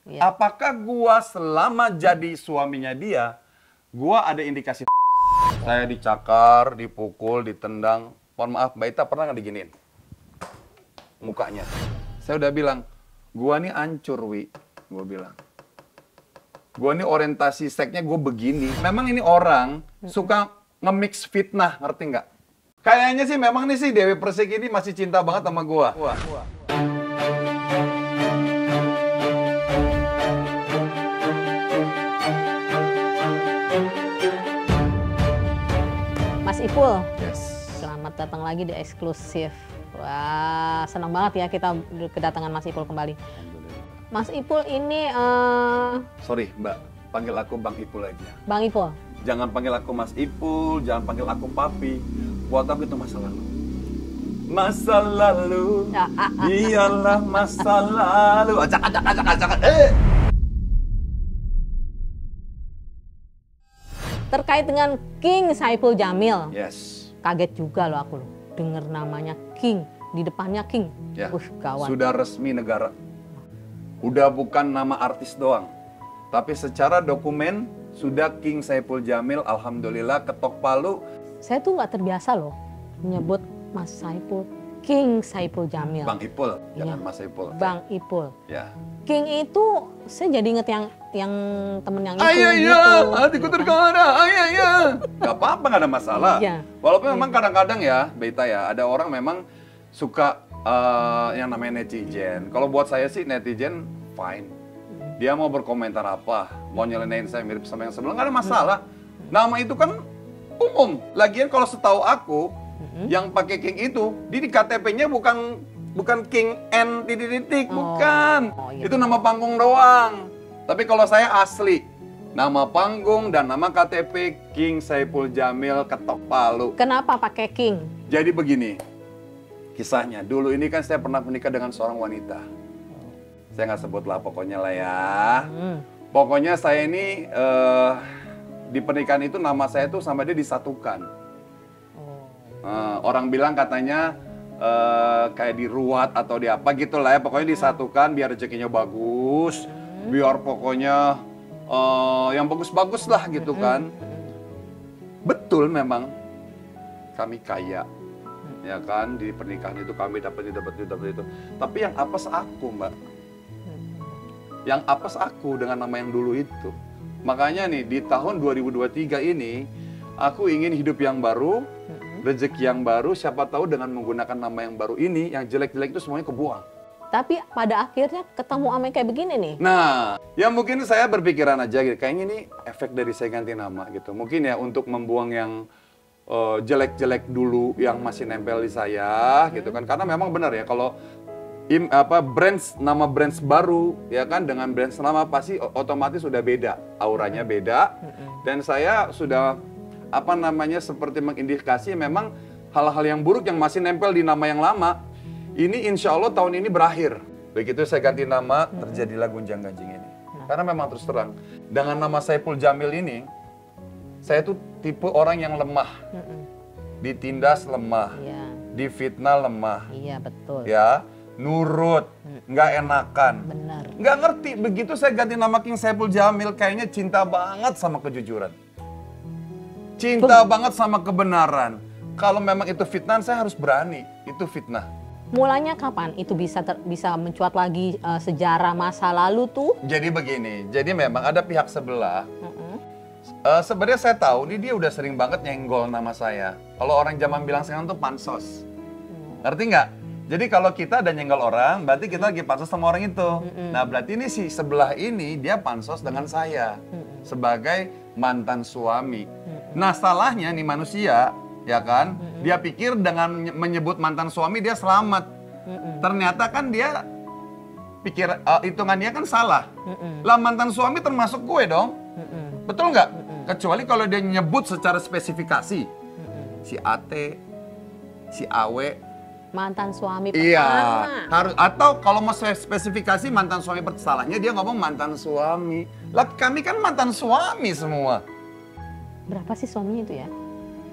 Ya. Apakah gua selama jadi suaminya dia, gua ada indikasi saya dicakar, dipukul, ditendang. Mohon maaf, Mbak Ita pernah nggak diginiin? Mukanya. Saya udah bilang, gua nih hancur, Wi. Gua bilang. Gua nih orientasi seksnya gua begini. Memang ini orang suka nge-mix fitnah, ngerti nggak? Kayaknya sih memang nih sih Dewi Persik ini masih cinta banget sama gua. Mas Ipul, Yes. selamat datang lagi di eksklusif. Wah, senang banget ya kita kedatangan Mas Ipul kembali. Mas Ipul ini, Sorry, Mbak. Panggil aku Bang Ipul aja. Bang Ipul. Jangan panggil aku Mas Ipul, jangan panggil aku Papi. Buat aku itu masa lalu. Masa lalu, biarlah masa lalu. Acak. Terkait dengan King Saipul Jamil, Yes. kaget juga loh aku loh, denger namanya King, di depannya King. Ya. Gawat. Sudah resmi negara. Udah bukan nama artis doang. Tapi secara dokumen, sudah King Saipul Jamil, alhamdulillah ketok palu. Saya tuh nggak terbiasa loh menyebut Mas Saipul, King Saipul Jamil. Bang Ipul, jangan Iya. Mas Ipul. Bang Ipul. Ya. King itu, saya jadi inget yang temen yang itu. Ayah, gitu, hatiku ya kan? tergoda, ayah. Gak apa-apa, gak ada masalah. Iya. Walaupun memang kadang-kadang ya, Beta ya, ada orang memang suka yang namanya netizen. Kalau buat saya sih netizen fine. Dia mau berkomentar apa, mau nyelenain saya mirip sama yang sebelum, gak ada masalah. Nama itu kan umum. Lagian kalau setahu aku, yang pakai King itu, di KTP-nya bukan King N titik, bukan. Oh, iya. Itu nama panggung doang. Tapi kalau saya asli, nama panggung dan nama KTP King Saipul Jamil ketok palu. Kenapa pakai King? Jadi begini, kisahnya. Dulu ini kan saya pernah menikah dengan seorang wanita. Saya nggak sebut lah pokoknya lah ya. Pokoknya saya ini di pernikahan itu nama saya tuh sama dia disatukan. Orang bilang katanya kayak diruat atau di apa gitu lah ya. Pokoknya disatukan biar rezekinya bagus. Biar pokoknya yang bagus-bagus lah gitu kan. Betul memang kami kaya. Ya kan, di pernikahan itu kami dapat itu. Tapi yang apes aku, Mbak. Yang apes aku dengan nama yang dulu itu. Makanya nih, di tahun 2023 ini, aku ingin hidup yang baru, rezeki yang baru, siapa tahu dengan menggunakan nama yang baru ini, yang jelek-jelek itu semuanya kebuang. Tapi pada akhirnya ketemu sama yang kayak begini nih. Nah, ya mungkin saya berpikiran aja gitu, kayaknya ini efek dari saya ganti nama gitu. Mungkin ya untuk membuang yang jelek-jelek dulu yang masih nempel di saya gitu kan. Karena memang benar ya kalau nama brands baru ya kan dengan brands lama pasti otomatis sudah beda, auranya beda. Dan saya sudah seperti mengindikasi memang hal-hal yang buruk yang masih nempel di nama yang lama. Ini insya Allah tahun ini berakhir. Begitu saya ganti nama, terjadilah gonjang-ganjing ini. Karena memang terus terang, dengan nama Saipul Jamil ini, saya tuh tipe orang yang lemah. Ditindas lemah, Iya. difitnah lemah, Iya, betul. ya, nurut, nggak enakan. Benar. Nggak ngerti, begitu saya ganti nama King Saipul Jamil, kayaknya cinta banget sama kejujuran. Cinta banget sama kebenaran. Kalau memang itu fitnah, saya harus berani. Itu fitnah. Mulanya kapan itu bisa mencuat lagi sejarah masa lalu tuh? Jadi begini, jadi memang ada pihak sebelah. Sebenarnya saya tahu, dia udah sering banget nyenggol nama saya. Kalau orang zaman bilang sekarang tuh pansos. Ngerti nggak? Jadi kalau kita ada nyenggol orang, berarti kita lagi pansos sama orang itu. Nah berarti ini si sebelah ini, dia pansos dengan saya. Sebagai mantan suami. Nah salahnya nih manusia, ya kan? Dia pikir dengan menyebut mantan suami dia selamat. Ternyata kan dia pikir hitungannya kan salah. Lah mantan suami termasuk gue dong. Betul nggak? Kecuali kalau dia nyebut secara spesifikasi. Si AT, si AW. Mantan suami Iya, pertama. harus atau kalau mau spesifikasi mantan suami salahnya dia ngomong mantan suami. Lah kami kan mantan suami semua. Berapa sih suaminya itu ya?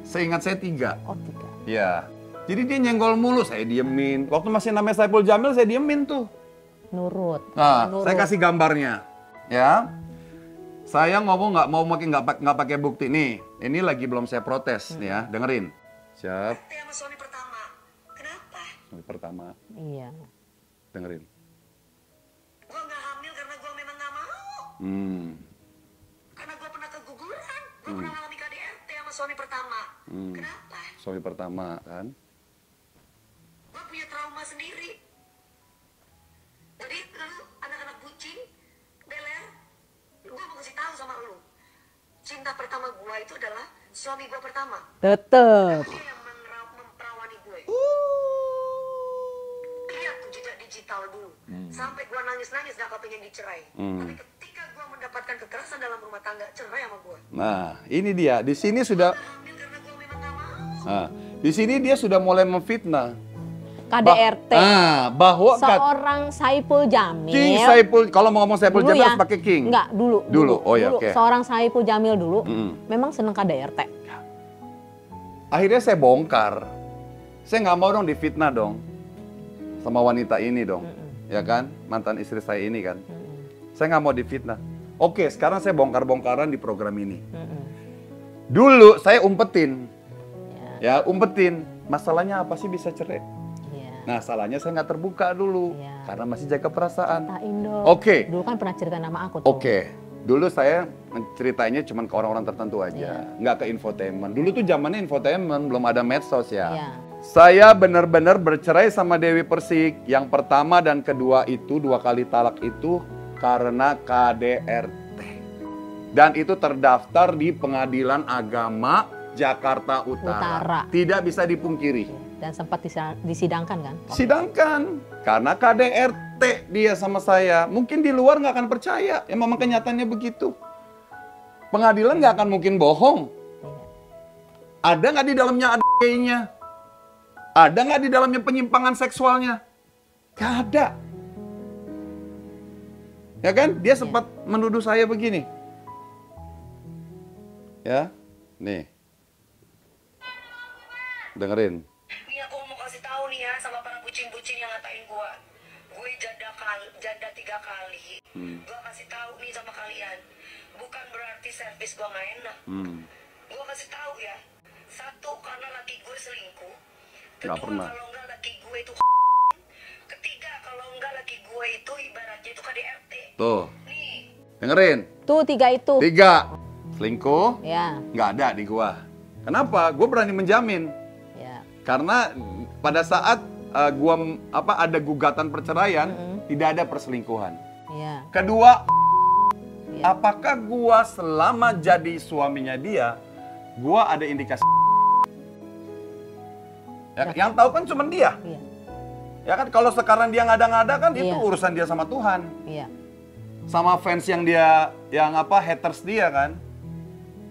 Seingat saya 3. Oh, 3. Iya. Jadi dia nyenggol mulu, saya diemin. Waktu masih namanya Saipul Jamil saya diemin tuh. Nurut. Nah, Nurut. saya kasih gambarnya, ya. Saya ngomong nggak pakai bukti nih. Ini lagi belum saya protes, nih ya. Dengerin. Siap. Sama suami pertama. Kenapa? Suami pertama. Iya. Dengerin. Gua nggak hamil karena gua memang nggak mau. Karena gua pernah keguguran. Gua pernah mengalami KDRT sama suami pertama. Kenapa? Suami pertama kan. Gua punya trauma sendiri. Jadi lu anak-anak bucin, beler, gua mau kasih tahu sama lu. Cinta pertama gua itu adalah suami gua pertama. Tetep. Dia yang memperawani gue. Lihat tuh jejak digital dulu. Sampai gua nangis-nangis gak kepengen dicerai. Tapi ketika gua mendapatkan kekerasan dalam rumah tangga, cerai sama gua. Nah, ini dia. Di sini sudah. Hamil karena gua memang gak mau. Nah, di sini dia sudah mulai memfitnah. KDRT. Bahwa Seorang Saipul Jamil. King Saipul, kalau mau ngomong Saipul dulu Jamil ya. harus pakai King. Enggak, dulu. Oh ya, oke. Seorang Saipul Jamil dulu memang seneng KDRT. Akhirnya saya bongkar. Saya nggak mau dong difitnah dong. Sama wanita ini dong. Ya kan? Mantan istri saya ini kan. Saya nggak mau difitnah. Oke, sekarang saya bongkar-bongkaran di program ini. Dulu saya umpetin. Ya, umpetin. Masalahnya apa sih bisa cerai? Nah, salahnya saya nggak terbuka dulu. Karena masih jaga perasaan. Oke. Dulu kan pernah cerita nama aku tuh. Oke. Dulu saya ceritanya cuma ke orang-orang tertentu aja. Nggak ke infotainment. Dulu tuh zamannya infotainment, belum ada medsos ya. Iya. Saya benar-benar bercerai sama Dewi Persik. Yang pertama dan kedua itu, 2 kali talak itu karena KDRT. Dan itu terdaftar di Pengadilan Agama Jakarta Utara. Tidak bisa dipungkiri. Dan sempat disidangkan kan? Sidangkan. Karena KDRT dia sama saya. Mungkin di luar nggak akan percaya. Ya memang kenyataannya begitu. Pengadilan nggak akan mungkin bohong. Ada nggak di dalamnya ada gay-nya? Ada nggak di dalamnya penyimpangan seksualnya? Nggak ada. Ya kan? Dia sempat menuduh saya begini. Ya, nih. Dengerin. Nih aku mau kasih tahu nih ya sama para bucin-bucin yang ngatain gua. Gue janda 3 kali. Gua kasih tahu nih sama kalian. Bukan berarti servis gua nggak enak. Gua kasih tahu ya. 1, karena laki gue selingkuh. Nggak 2, pernah. kalau enggak laki gue itu 3, kalau enggak laki gue itu ibaratnya itu KDRT. Tuh, Nih. dengerin. Tuh 3 itu. 3, selingkuh, Ya. nggak ada di gua. Kenapa? Gue berani menjamin. Ya. Karena pada saat ada gugatan perceraian, tidak ada perselingkuhan. Ya. Kedua, Ya. apakah gua selama jadi suaminya dia, gua ada indikasi? Ya, yang tahu kan cuma dia. Iya. Ya kan kalau sekarang dia ngada-ngada kan itu Iya. urusan dia sama Tuhan. Iya. Sama fans yang haters dia kan.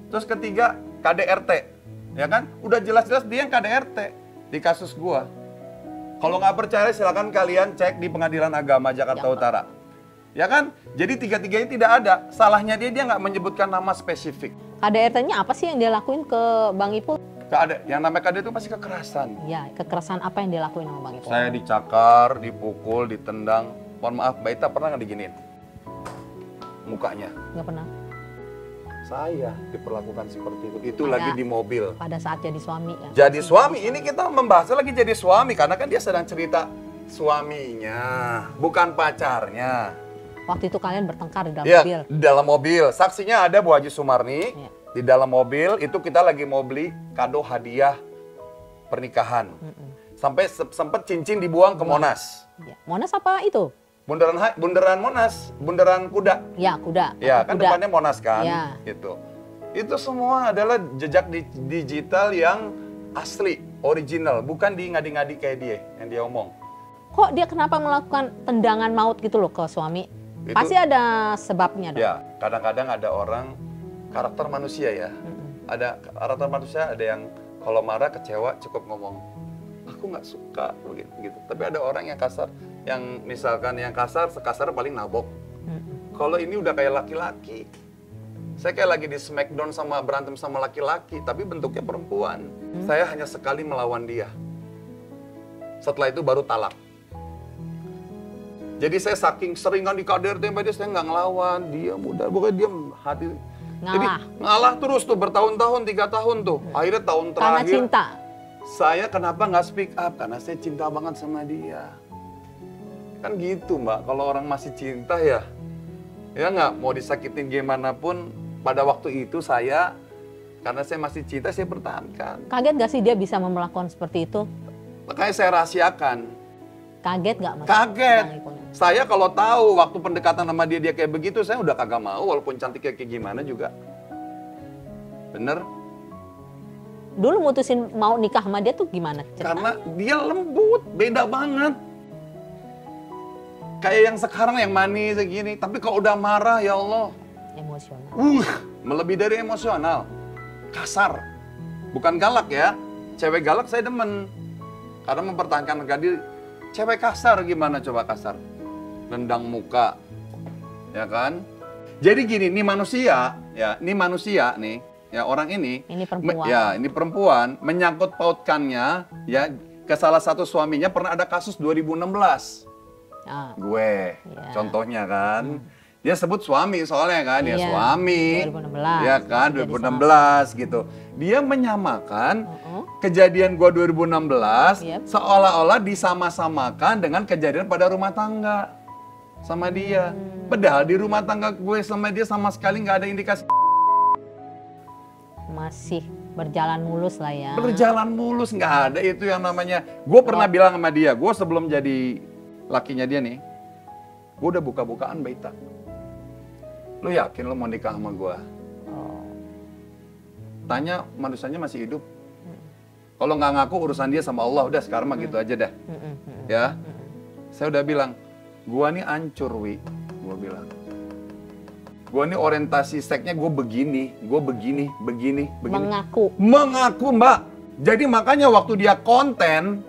Terus ketiga, KDRT. Ya kan? Udah jelas-jelas dia yang KDRT di kasus gua. Kalau nggak percaya silakan kalian cek di Pengadilan Agama Jakarta Utara. Ya kan? Jadi 3-3 ini tidak ada. Salahnya dia nggak menyebutkan nama spesifik. KDRT-nya apa sih yang dia lakuin ke Bang Ipul? Yang namanya KDRT itu pasti kekerasan. Iya, kekerasan apa yang dia lakuin sama Bang Ipul? Saya dicakar, dipukul, ditendang. Mohon maaf, Mbak Ita pernah nggak diginiin? Mukanya. Nggak pernah. Saya diperlakukan seperti itu. Itu Pada- lagi di mobil. Pada saat jadi suami ya. Jadi suami, ini kita membahasnya lagi jadi suami. Karena kan dia sedang cerita suaminya, bukan pacarnya. Waktu itu kalian bertengkar di dalam Iya, mobil. di dalam mobil. Saksinya ada Bu Haji Sumarni. Iya. Di dalam mobil itu kita lagi mau beli kado hadiah pernikahan. Sampai sempat cincin dibuang ke Monas. Iya. Monas apa itu? Bundaran Monas, bundaran kuda. Ya, kuda. Ya, kan Kuda. depannya Monas kan. Ya. Gitu. Itu semua adalah jejak digital yang asli, original, bukan di ngadi-ngadi kayak dia yang dia omong. Kok dia kenapa melakukan tendangan maut gitu loh ke suami? Itu- Pasti ada sebabnya dong. Ya, kadang-kadang ada orang karakter manusia ya. Ada karakter manusia, ada yang kalau marah kecewa cukup ngomong, aku nggak suka begitu. Tapi ada orang yang kasar, yang misalkan yang kasar paling nabok. Kalau ini udah kayak laki-laki. Saya kayak lagi di smackdown sama berantem sama laki-laki, tapi bentuknya perempuan. Saya hanya sekali melawan dia. Setelah itu baru talak. Jadi saya saking seringan di KDRT sama dia, saya nggak ngelawan. Dia muda, pokoknya dia hadir. Jadi ngalah terus tuh bertahun-tahun, 3 tahun tuh. Akhirnya tahun terakhir. Karena cinta. Saya kenapa nggak speak up? Karena saya cinta banget sama dia. Kan gitu Mbak, kalau orang masih cinta ya nggak mau disakitin gimana pun. Pada waktu itu karena saya masih cinta, saya pertahankan. Kaget gak sih dia bisa melakukan seperti itu? Makanya saya rahasiakan. Kaget gak Mas? Kaget. Saya kalau tahu waktu pendekatan sama dia kayak begitu, saya udah kagak mau walaupun cantiknya kayak gimana juga. Bener? Dulu mutusin mau nikah sama dia tuh gimana? Karena dia lembut, beda banget. Kayak yang sekarang yang manis segini, tapi kalau udah marah ya Allah. Emosional. Melebihi dari emosional. Kasar. Bukan galak ya. Cewek galak saya demen. Karena mempertahankan harga diri. Cewek kasar gimana coba kasar? Nendang muka. Ya kan? Jadi gini, ini manusia nih, ya orang ini. Ini perempuan. Ini perempuan menyangkut pautkannya ya ke salah satu suaminya pernah ada kasus 2016. Gue, contohnya kan. Dia sebut suami soalnya kan, dia suami. 2016. Ya kan, 2016 gitu. Dia menyamakan kejadian gua 2016 seolah-olah disama-samakan dengan kejadian pada rumah tangga sama dia. Padahal di rumah tangga gue sama dia sama sekali nggak ada indikasi. Masih berjalan mulus lah ya. Berjalan mulus, nggak ada itu yang namanya. Gue pernah bilang sama dia, gue sebelum jadi lakinya dia nih, gue udah buka-bukaan Mbak Ita. Lu yakin lu mau nikah sama gue? Tanya manusianya masih hidup. Kalau nggak ngaku urusan dia sama Allah, udah sekarang mah gitu aja dah. Ya, saya udah bilang, gue nih ancur Wi, gue bilang. Gue nih orientasi seksnya gue begini. Mengaku Mbak. Jadi makanya waktu dia konten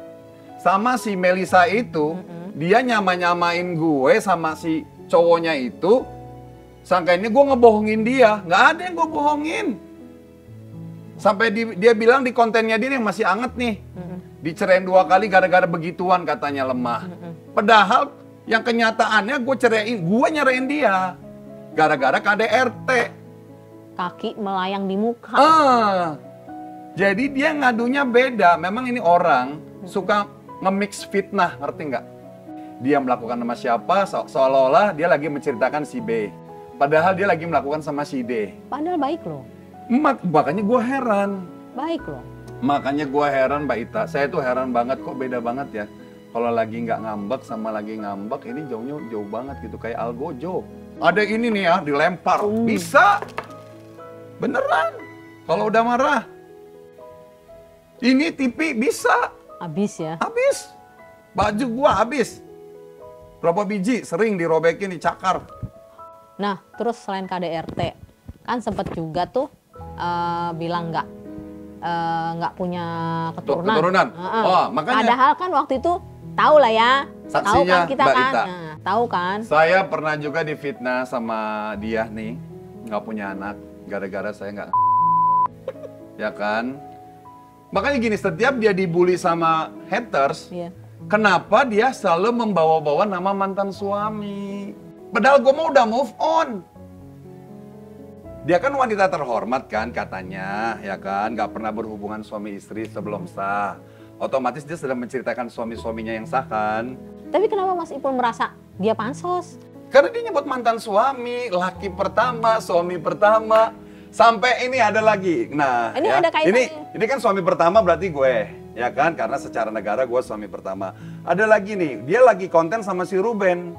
sama si Melisa itu, dia nyamain gue sama si cowoknya itu, sangkainnya gue ngebohongin dia. Nggak ada yang gue bohongin. Sampai dia bilang di kontennya dia yang masih anget nih. Dicerain 2 kali gara-gara begituan katanya lemah. Padahal yang kenyataannya gue nyerain dia. Gara-gara KDRT. Kaki melayang di muka. Jadi dia ngadunya beda. Memang ini orang suka nge-mix fitnah, ngerti nggak? Dia melakukan sama siapa, seolah-olah dia lagi menceritakan si B. Padahal dia lagi melakukan sama si D. Padahal baik loh. Makanya gue heran. Baik loh. Makanya gue heran Mbak Ita. Saya tuh heran banget, kok beda banget ya. Kalau lagi nggak ngambek sama lagi ngambek, ini jauh banget gitu. Kayak Algojo. Ada ini nih ya, dilempar. Bisa. Beneran. Kalau udah marah. Ini TV bisa. Habis ya? Habis. Baju gua habis. Berapa biji sering dirobekin, dicakar. Nah, terus selain KDRT, kan sempet juga tuh bilang nggak punya keturunan. Makanya. Padahal kan waktu itu tahu lah ya. Tahu kan kita Mbak kan. Ita. Nah, tahu kan. Saya pernah juga difitnah sama dia nih, nggak punya anak, gara-gara saya nggak. Ya kan. Makanya gini, setiap dia dibully sama haters, kenapa dia selalu membawa-bawa nama mantan suami? Padahal gue mau udah move on. Dia kan wanita terhormat kan katanya, ya kan, nggak pernah berhubungan suami istri sebelum sah. Otomatis dia sedang menceritakan suami-suaminya yang sah kan. Tapi kenapa Mas Ipul merasa dia pansos? Karena dia nyebut mantan suami, laki pertama, suami pertama. Sampai ini ada lagi. Nah, ini ada kaitannya. Ini kan suami pertama berarti gue, ya kan? Karena secara negara gue suami pertama. Ada lagi nih, dia lagi konten sama si Ruben.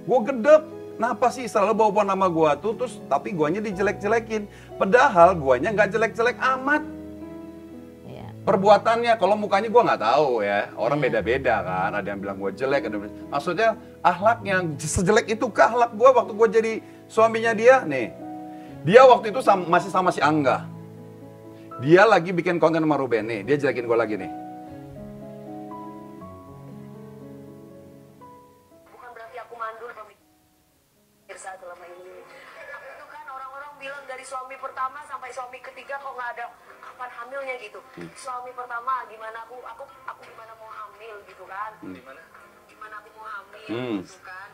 Gue gedek. Kenapa sih selalu bawa nama gue tuh, terus tapi guanya dijelek-jelekin. Padahal guanya nggak jelek-jelek amat. Perbuatannya, kalau mukanya gue nggak tahu ya. Orang beda-beda kan. Ada yang bilang gue jelek, ada yang bilang. Maksudnya akhlaknya, sejelek itu ke akhlak gue waktu gue jadi suaminya dia. Nih, dia waktu itu masih sama si Angga. Dia lagi bikin konten sama Ruben nih. Dia jelekin gue lagi nih. Bukan berarti aku mandul pemirsa selama ini. Aku itu kan orang-orang bilang dari suami pertama sampai suami ketiga kok nggak ada kapan hamilnya gitu. Suami pertama gimana aku gimana mau hamil gitu kan? Gimana? gimana aku mau hamil gitu kan.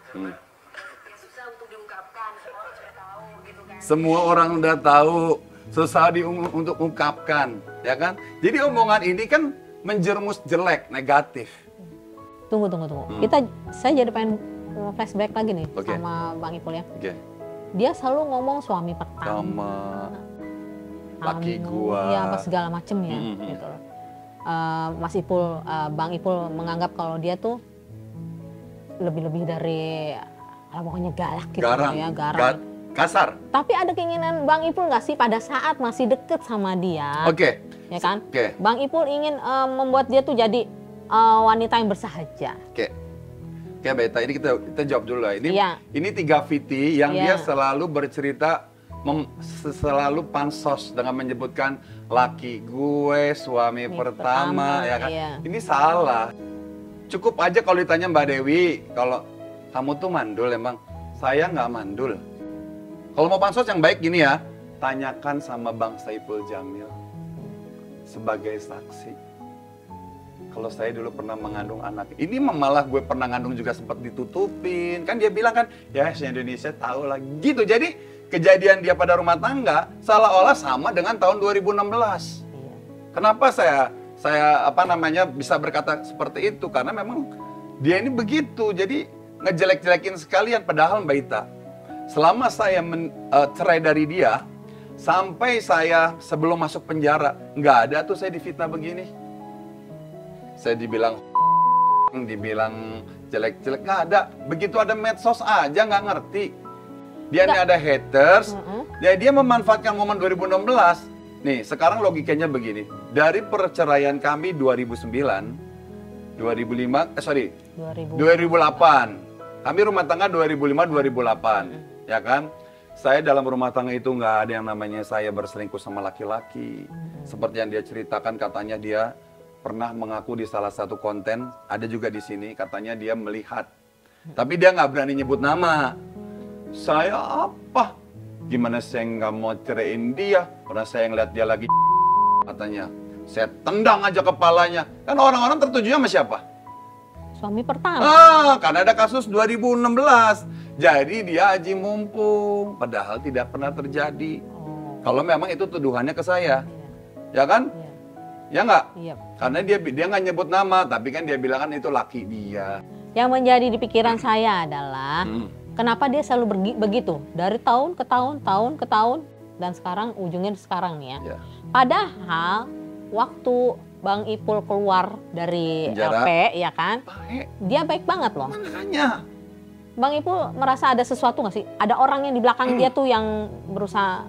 Ya susah untuk diungkapkan, semua orang sudah tahu gitu kan. Semua orang udah tahu, susah untuk ungkapkan, ya kan? Jadi omongan ini kan menjerumus jelek, negatif. Tunggu. Saya jadi pengen flashback lagi nih sama Bang Ipul ya. Dia selalu ngomong suami pertama, laki gua, ya apa segala macem ya, gitu. Mas Ipul, Bang Ipul menganggap kalau dia tuh lebih dari, pokoknya galak gitu ya, garang. Kasar. Tapi ada keinginan Bang Ipul nggak sih pada saat masih deket sama dia? Ya kan? Bang Ipul ingin membuat dia tuh jadi wanita yang bersahaja. Oke, Beta, ini kita jawab dulu lah. Ini 3 VT yang dia selalu bercerita, selalu pansos dengan menyebutkan laki gue, suami pertama, ya kan? Ini salah. Cukup aja kalau ditanya Mbak Dewi, kalau kamu tuh mandul emang. Saya nggak mandul. Kalau mau pansos yang baik gini ya, tanyakan sama Bang Saipul Jamil sebagai saksi. Kalau saya dulu pernah mengandung anak, ini malah gue pernah ngandung juga sempat ditutupin. Kan dia bilang kan, ya Indonesia tahu lah gitu. Jadi kejadian dia pada rumah tangga seolah-olah sama dengan tahun 2016. Kenapa saya bisa berkata seperti itu? Karena memang dia ini begitu. Jadi ngejelek-jelekin sekalian. Padahal Mbak Ita, selama saya cerai dari dia, sampai saya sebelum masuk penjara, nggak ada tuh saya difitnah begini. Saya dibilang jelek-jelek, nggak ada. Begitu ada medsos aja nggak ngerti. Dia ini ada haters, dia memanfaatkan momen 2016. Nih, sekarang logikanya begini. Dari perceraian kami 2008. Kami rumah tangga 2005-2008, ya kan? Saya dalam rumah tangga itu nggak ada yang namanya saya berselingkuh sama laki-laki. Seperti yang dia ceritakan, katanya dia pernah mengaku di salah satu konten, ada juga di sini, katanya dia melihat. Tapi dia nggak berani nyebut nama. Saya apa? Gimana saya nggak mau ceraiin dia? Karena saya ngeliat dia lagi katanya. Saya tendang aja kepalanya. Kan orang-orang tertujunya sama siapa? Suami pertama. Karena ada kasus 2016. Jadi dia aji mumpung. Padahal tidak pernah terjadi. Kalau memang itu tuduhannya ke saya. Ya kan? Ya nggak? Karena dia nggak nyebut nama, tapi kan dia bilang kan itu laki dia. Yang menjadi di pikiran saya adalah, kenapa dia selalu begitu? Dari tahun ke tahun, dan sekarang ujungnya sekarang nih ya. Padahal, waktu Bang Ipul keluar dari LP, ya kan? Dia baik banget loh. Makanya. Bang Ipul merasa ada sesuatu nggak sih? Ada orang yang di belakang dia tuh yang berusaha,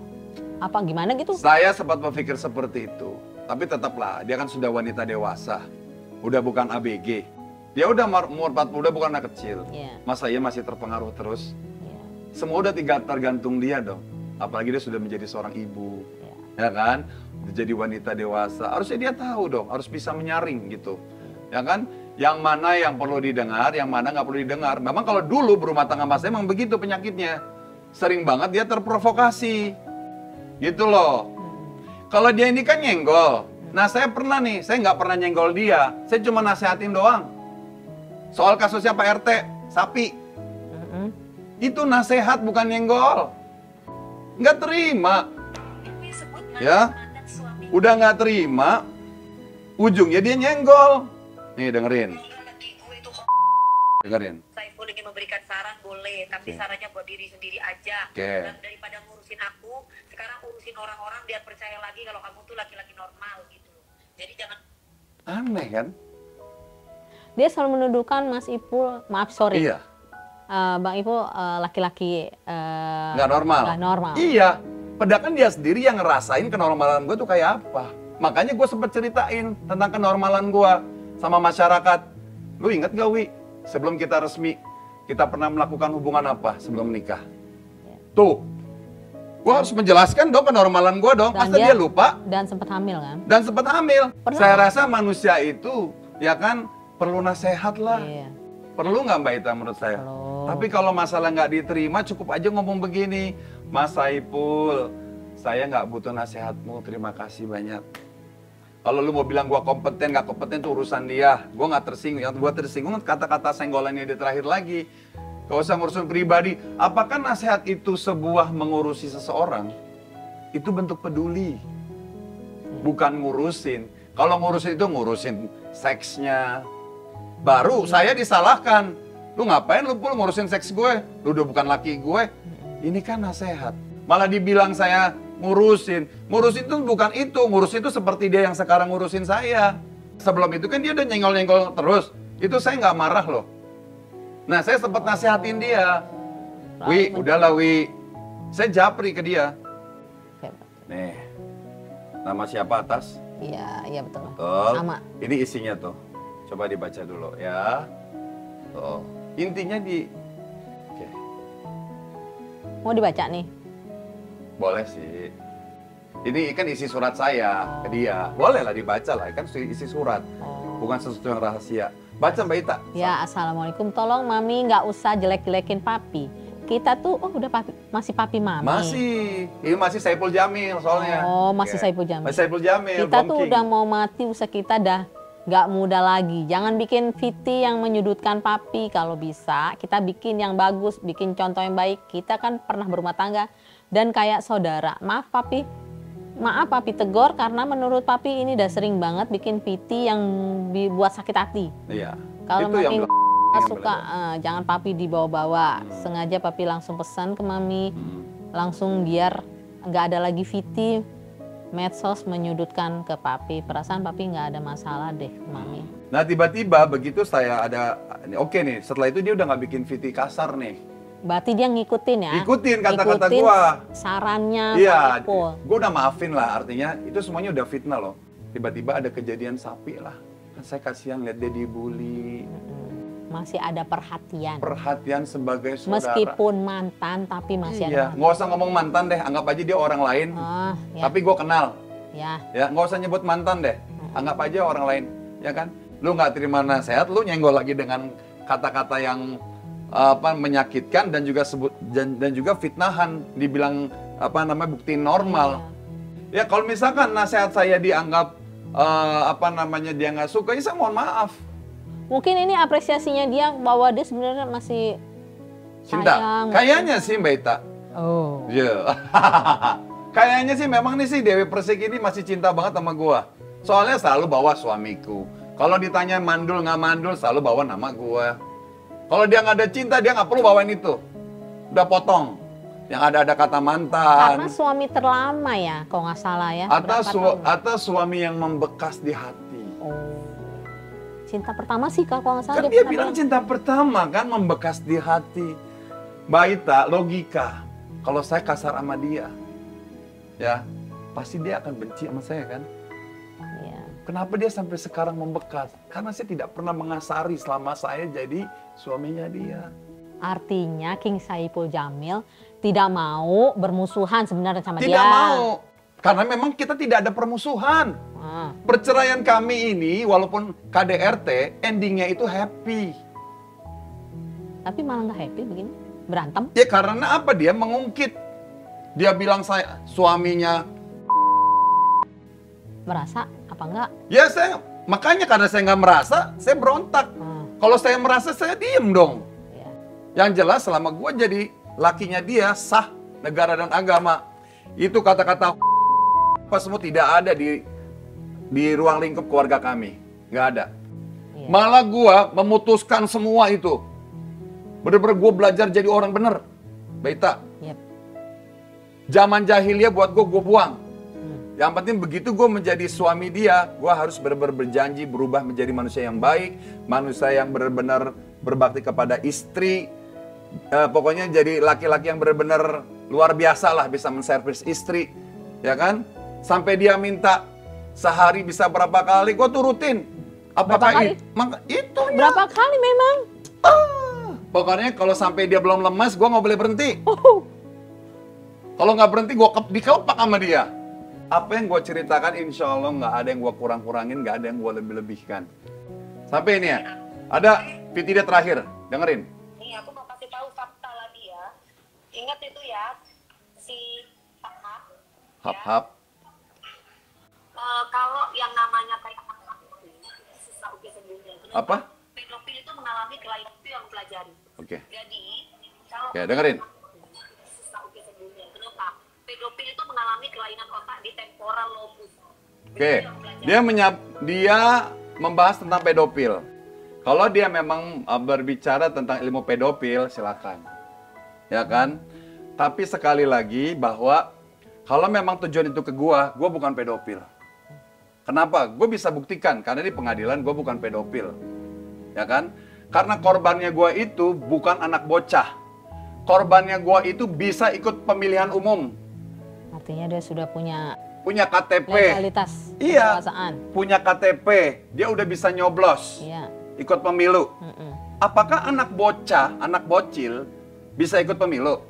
gimana gitu? Saya sempat berpikir seperti itu. Tapi tetaplah, dia kan sudah wanita dewasa. Udah bukan ABG. Dia udah umur 40, udah bukan anak kecil. Masa iya masih terpengaruh terus? Semua udah tergantung dia dong. Apalagi dia sudah menjadi seorang ibu. Ya kan? Jadi wanita dewasa. Harusnya dia tahu dong, harus bisa menyaring gitu. Ya kan? Yang mana yang perlu didengar, yang mana nggak perlu didengar. Memang kalau dulu berumah tangga mas emang begitu penyakitnya. Sering banget dia terprovokasi. Gitu loh. Kalau dia ini kan nyenggol. Nah saya pernah nih, saya nggak pernah nyenggol dia. Saya cuma nasehatin doang. Soal kasusnya Pak RT, sapi. Itu nasehat bukan nyenggol. Nggak terima. Ya, udah nggak terima. Ujungnya dia nyenggol. Nih dengerin. Dengerin. Saipul ingin memberikan saran boleh, tapi sarannya buat diri sendiri aja. Dan daripada ngurusin aku, sekarang urusin orang-orang biar percaya lagi kalau kamu tuh laki-laki normal gitu. Jadi jangan. Aneh kan? Dia selalu menuduhkan Mas Ipul, Iya. Bang Ipul laki-laki nggak normal. Iya. Padahal kan dia sendiri yang ngerasain kenormalan gue tuh kayak apa. Makanya gue sempet ceritain tentang kenormalan gue sama masyarakat. Lu inget gak, Wi? Sebelum kita resmi, kita pernah melakukan hubungan apa sebelum menikah? Tuh, gue harus menjelaskan dong kenormalan gue dong. Masa dia lupa? Dan sempat hamil kan? Dan sempat hamil. Saya rasa manusia itu, ya kan, perlu nasihat lah. Perlu nggak Mbak Ita menurut saya? Tapi kalau masalah nggak diterima, cukup aja ngomong begini. Mas Saipul, saya nggak butuh nasihatmu, terima kasih banyak. Kalau lu mau bilang gua kompeten, nggak kompeten itu urusan dia. Gua nggak tersinggung. Yang gua tersinggung kata-kata senggolannya di terakhir lagi. Gak usah ngurusin pribadi. Apakah nasihat itu sebuah mengurusi seseorang? Itu bentuk peduli. Bukan ngurusin. Kalau ngurusin itu ngurusin seksnya. Baru saya disalahkan. Lu ngapain lu ngurusin seks gue? Lu udah bukan laki gue. Ini kan nasihat. Malah dibilang saya ngurusin. Ngurusin itu bukan itu. Ngurusin itu seperti dia yang sekarang ngurusin saya. Sebelum itu kan dia udah nyenggol-nyenggol terus. Itu saya nggak marah loh. Nah, saya sempat nasihatin dia. Wi, udahlah Wi. Saya japri ke dia. Nih, nama siapa atas? Iya, iya betul. Betul. Sama. Ini isinya tuh. Coba dibaca dulu ya. Tuh. Intinya di... Oke. Mau dibaca nih? Boleh sih. Ini kan isi surat saya ke dia. Boleh lah dibaca lah, kan isi surat. Bukan sesuatu yang rahasia. Baca Mbak Ita. Ya, assalamualaikum. Tolong Mami nggak usah jelek-jelekin Papi. Kita tuh, udah papi, masih Papi Mami. Masih. Ini masih Saipul Jamil soalnya. Oh, masih Saipul Jamil. Masih Saipul Jamil. Kita tuh udah mau mati, usaha kita dah nggak muda lagi. Jangan bikin VT yang menyudutkan Papi. Kalau bisa, kita bikin yang bagus, bikin contoh yang baik. Kita kan pernah berumah tangga dan kayak saudara. Maaf Papi tegur karena menurut Papi ini udah sering banget bikin VT yang buat sakit hati. Iya. Kalau Itu yang suka, jangan Papi dibawa-bawa. Sengaja Papi langsung pesan ke Mami, langsung biar nggak ada lagi VT medsos menyudutkan ke Papi. Perasaan Papi nggak ada masalah deh, Mami. Nah tiba-tiba begitu saya ada, oke nih, setelah itu dia udah nggak bikin VT kasar nih. Berarti dia ngikutin ya? Ikutin kata-kata gua. Sarannya. Iya, gua udah maafin lah, artinya itu semuanya udah fitnah loh. Tiba-tiba ada kejadian sapi lah. Kan saya kasihan lihat dia dibully. Masih ada perhatian. Perhatian sebagai saudara. Meskipun mantan, tapi masih ada. Iya, nggak usah ngomong mantan deh, anggap aja dia orang lain. Ya. Tapi gua kenal. Ya. Ya, nggak usah nyebut mantan deh, anggap aja orang lain, ya kan? Lu nggak terima nasihat, lu nyenggol lagi dengan kata-kata yang menyakitkan dan juga fitnahan, dibilang bukti normal. Ya kalau misalkan nasihat saya dianggap dia nggak suka, ya saya mohon maaf. Mungkin ini apresiasinya dia bahwa dia sebenarnya masih cinta. sayang. Kayaknya sih Mbak Ita. Oh. Iya. Kayaknya sih memang nih sih Dewi Persik ini masih cinta banget sama gua. Soalnya selalu bawa suamiku. Kalau ditanya mandul nggak mandul, selalu bawa nama gua. Kalau dia nggak ada cinta, dia nggak perlu bawain itu. Udah potong. Yang ada kata mantan. Karena suami terlama ya, kalau nggak salah ya. Atau suami yang membekas di hati. Oh. Cinta pertama sih kalau nggak salah. Kan dia bilang cinta pertama kan membekas di hati. Mbak Ita, logika. Kalau saya kasar sama dia, ya pasti dia akan benci sama saya kan? Iya. Kenapa dia sampai sekarang membekas? Karena saya tidak pernah mengasari selama saya jadi suaminya dia. Artinya King Saipul Jamil tidak mau bermusuhan sebenarnya sama dia. Tidak mau. Karena memang kita tidak ada permusuhan. Perceraian kami ini walaupun KDRT, endingnya itu happy. Tapi malah nggak happy begini? Berantem? Ya karena apa? Dia mengungkit. Dia bilang saya suaminya. Merasa apa enggak? Ya makanya karena saya nggak merasa, saya berontak. Kalau saya merasa, saya diem dong. Ya. Yang jelas selama gue jadi lakinya dia, sah negara dan agama. Itu kata-kata apa semua tidak ada di ruang lingkup keluarga kami. Nggak ada. Ya. Malah gue memutuskan semua itu. Bener-bener gue belajar jadi orang bener. Baita. Yep. Zaman jahiliyah buat gue buang. Yang penting begitu gue menjadi suami dia, gue harus benar-benar berjanji berubah menjadi manusia yang baik, manusia yang benar-benar berbakti kepada istri, pokoknya jadi laki-laki yang benar-benar luar biasa lah, bisa menservis istri, ya kan? Sampai dia minta sehari bisa berapa kali, gue turutin. Apakah itu? Berapa kali memang? Pokoknya kalau sampai dia belum lemas, gue nggak boleh berhenti. Kalau nggak berhenti, gue dikelopak sama dia. Apa yang gue ceritakan, insya Allah nggak ada yang gue kurang-kurangin, nggak ada yang gue lebih-lebihkan. Sampai ini ya, ada video terakhir, dengerin. Nih, aku mau kasih tahu fakta lagi ya. Ingat itu ya, si Hap-Hap. Hap-Hap. kalau yang namanya kayak susah oke sebelumnya. Apa? Pedofil itu mengalami kelainan itu yang pelajari. Oke. Jadi kalau Oke, dengerin. susah oke sebelumnya. Kenapa? Pedofil itu mengalami kelainan otak di temporal lobus. Oke. Dia membahas tentang pedofil. Kalau dia memang berbicara tentang ilmu pedofil, silakan. Ya kan? Tapi sekali lagi bahwa kalau memang tujuan itu ke gua bukan pedofil. Kenapa? Gue bisa buktikan karena di pengadilan gue bukan pedofil. Ya kan? Karena korbannya gua itu bukan anak bocah. Korbannya gua itu bisa ikut pemilihan umum. Artinya dia sudah punya KTP. legalitas Iya. kekuasaan. Punya KTP. Dia udah bisa nyoblos. Iya. Ikut pemilu. Mm-mm. Apakah anak bocah, anak bocil bisa ikut pemilu?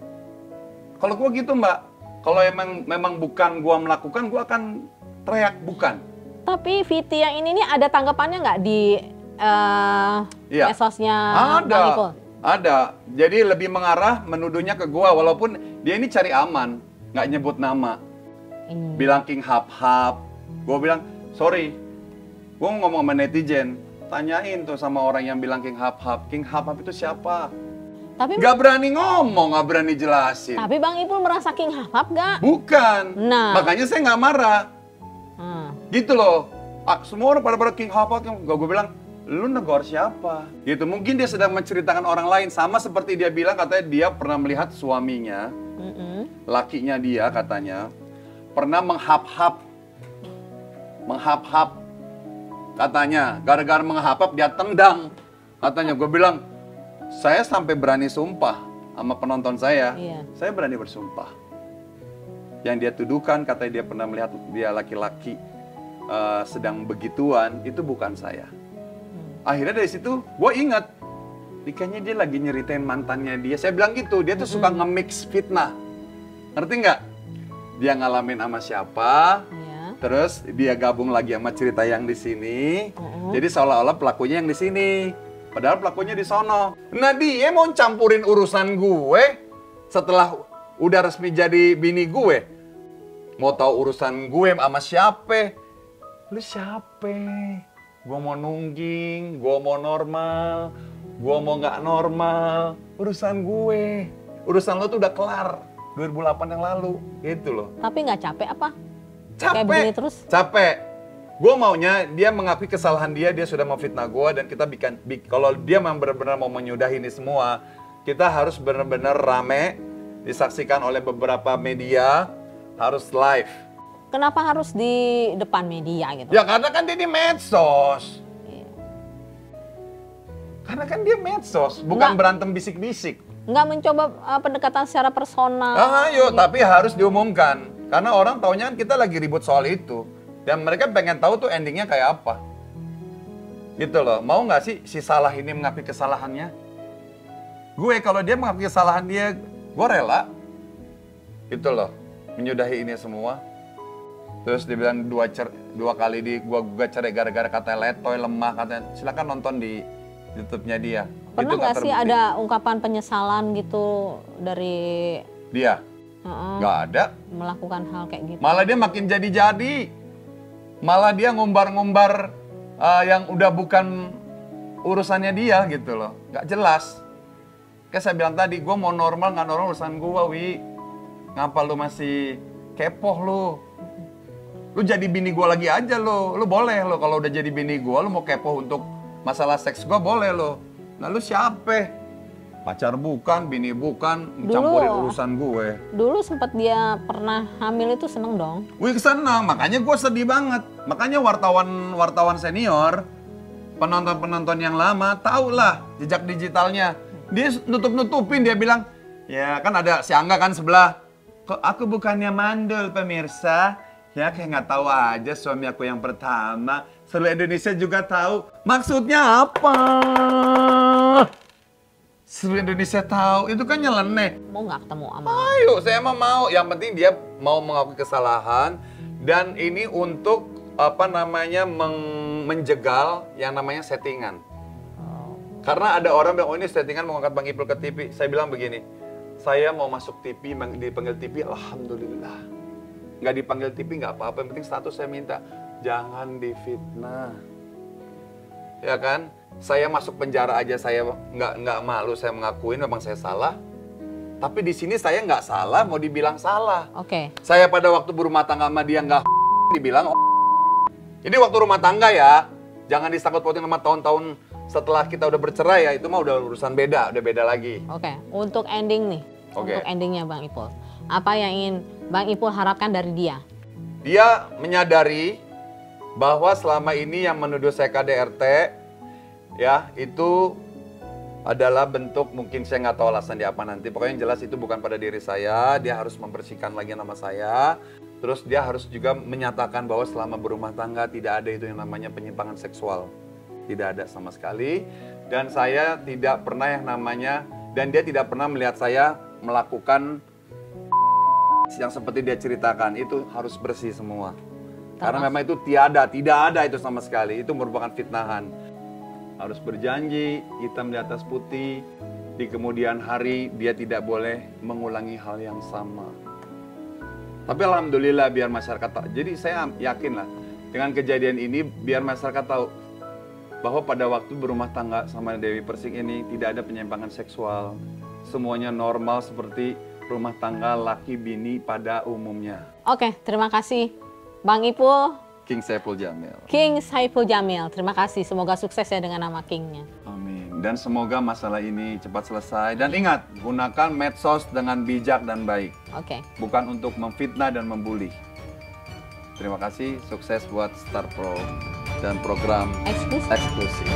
Kalau gua gitu, Mbak. Kalau memang bukan gua melakukan, gua akan teriak bukan. Tapi Viti yang ini nih ada tanggapannya nggak di Iya. medsosnya Bang Ipul? Ada. Jadi lebih mengarah menuduhnya ke gua walaupun dia ini cari aman, nggak nyebut nama. Bilang King Hap-Hap. Gua bilang, "Sorry. Gua ngomong sama netizen, tanyain tuh sama orang yang bilang King Hap-Hap. King Hap-Hap itu siapa?" Tapi Nggak berani ngomong, nggak berani jelasin. Tapi Bang Ipul merasa King Hap-Hap nggak? Bukan. Nah. Makanya saya nggak marah. Gitu loh. Semua orang pada King Hap-Hap. Gue bilang, lu negor siapa? Gitu. Mungkin dia sedang menceritakan orang lain. Sama seperti dia bilang, katanya dia pernah melihat suaminya, lakinya dia katanya, pernah menghap-hap. Katanya, gara-gara menghap-hap dia tendang. Katanya, gue bilang, saya sampai berani sumpah sama penonton saya. Iya. Saya berani bersumpah. Yang dia tuduhkan, katanya dia pernah melihat dia laki-laki sedang begituan, itu bukan saya. Akhirnya dari situ, gue ingat, kayaknya dia lagi nyeritain mantannya dia. Saya bilang gitu, dia tuh suka nge-mix fitnah. Ngerti nggak? Dia ngalamin sama siapa, terus dia gabung lagi sama cerita yang di sini. Jadi seolah-olah pelakunya yang di sini. Padahal pelakunya di sono. Nah dia mau campurin urusan gue setelah udah resmi jadi bini gue. Mau tahu urusan gue sama siapa? Lu siapa? Gue mau nungging, gue mau normal, gue mau nggak normal. Urusan gue. Urusan lo tuh udah kelar 2008 yang lalu. Gitu loh. Tapi nggak capek apa? Capek. Kayak begini terus? Capek. Gue maunya dia mengakui kesalahan dia sudah mau fitnah gue dan kita kalau dia memang benar-benar mau menyudahi ini semua, kita harus benar-benar rame, disaksikan oleh beberapa media, harus live. Kenapa harus di depan media gitu? Ya karena kan dia di medsos. Iya. Karena kan dia medsos, bukan berantem bisik-bisik. Nggak mencoba pendekatan secara personal. Ayo, tapi harus diumumkan. Karena orang taunya kan kita lagi ribut soal itu. Dan mereka pengen tahu tuh endingnya kayak apa. Gitu loh. Mau nggak sih si salah ini mengakui kesalahannya? Gue kalau dia mengakui kesalahan dia, gue rela. Gitu loh. Menyudahi ini semua. Terus dibilang dua kali gue cerai gara-gara katanya letoy, lemah. Katanya, silakan nonton di YouTube-nya dia. Pernah nggak sih ada ungkapan penyesalan gitu dari dia? Nggak ada. Melakukan hal kayak gitu. Malah dia makin jadi-jadi. Malah dia ngumbar-ngumbar yang udah bukan urusannya dia gitu loh. Nggak jelas. Kayak saya bilang tadi, gue mau normal nggak normal urusan gue, Wi. Ngapa lu masih kepoh lu? Lu jadi bini gue lagi aja lo. Lu boleh lo kalau udah jadi bini gue, lu mau kepoh untuk masalah seks gue boleh lo. Nah lu siapa? Pacar bukan, bini bukan, campurin urusan gue. Dulu sempat dia pernah hamil itu seneng dong. Wih seneng, makanya gue sedih banget. Makanya wartawan senior, penonton-penonton yang lama, tau lah jejak digitalnya. Dia nutup-nutupin, dia bilang, ya kan ada si Angga kan sebelah. Kok aku bukannya mandul pemirsa? Ya kayak nggak tahu aja suami aku yang pertama. Seluruh Indonesia juga tahu. Maksudnya apa? Seluruh Indonesia tahu, itu kan nyeleneh. Mau nggak ketemu sama? Ayo, saya mah mau. Yang penting dia mau mengakui kesalahan dan ini untuk menjegal yang namanya settingan. Karena ada orang bilang, oh ini settingan mau ngangkat Bang Ipul ke TV. Saya bilang begini, saya mau masuk TV, dipanggil TV, alhamdulillah. Nggak dipanggil TV nggak apa-apa, yang penting status saya minta. jangan difitnah. Ya kan? Saya masuk penjara aja saya nggak malu, saya mengakuin memang saya salah. Tapi di sini saya nggak salah, mau dibilang salah. Oke. Saya pada waktu berumah tangga sama dia nggak dibilang. Jadi waktu rumah tangga ya, jangan disangkut pautin sama tahun-tahun setelah kita udah bercerai ya, itu mah udah urusan beda, udah beda lagi. Oke, untuk ending nih, untuk endingnya Bang Ipul. Apa yang ingin Bang Ipul harapkan dari dia? Dia menyadari bahwa selama ini yang menuduh saya KDRT, ya itu adalah bentuk, mungkin saya nggak tahu alasan dia apa nanti. Pokoknya yang jelas itu bukan pada diri saya, dia harus membersihkan lagi nama saya. Terus dia harus juga menyatakan bahwa selama berumah tangga tidak ada itu yang namanya penyimpangan seksual. Tidak ada sama sekali. Dan saya tidak pernah yang namanya, dan dia tidak pernah melihat saya melakukan yang seperti dia ceritakan. Itu harus bersih semua. Karena memang itu tidak ada itu sama sekali. Itu merupakan fitnahan. Harus berjanji, hitam di atas putih, di kemudian hari dia tidak boleh mengulangi hal yang sama. Tapi alhamdulillah biar masyarakat tahu. Jadi saya yakin lah dengan kejadian ini biar masyarakat tahu bahwa pada waktu berumah tangga sama Dewi Persik ini tidak ada penyimpangan seksual. Semuanya normal seperti rumah tangga laki bini pada umumnya. Oke, terima kasih Bang Ipul. King Saiful Jamil. King Saiful Jamil, terima kasih. Semoga sukses ya dengan nama Kingnya. Amin. Dan semoga masalah ini cepat selesai. Dan ingat, gunakan medsos dengan bijak dan baik. Oke. Bukan untuk memfitnah dan membuli. Terima kasih, sukses buat Star Pro dan program eksklusif.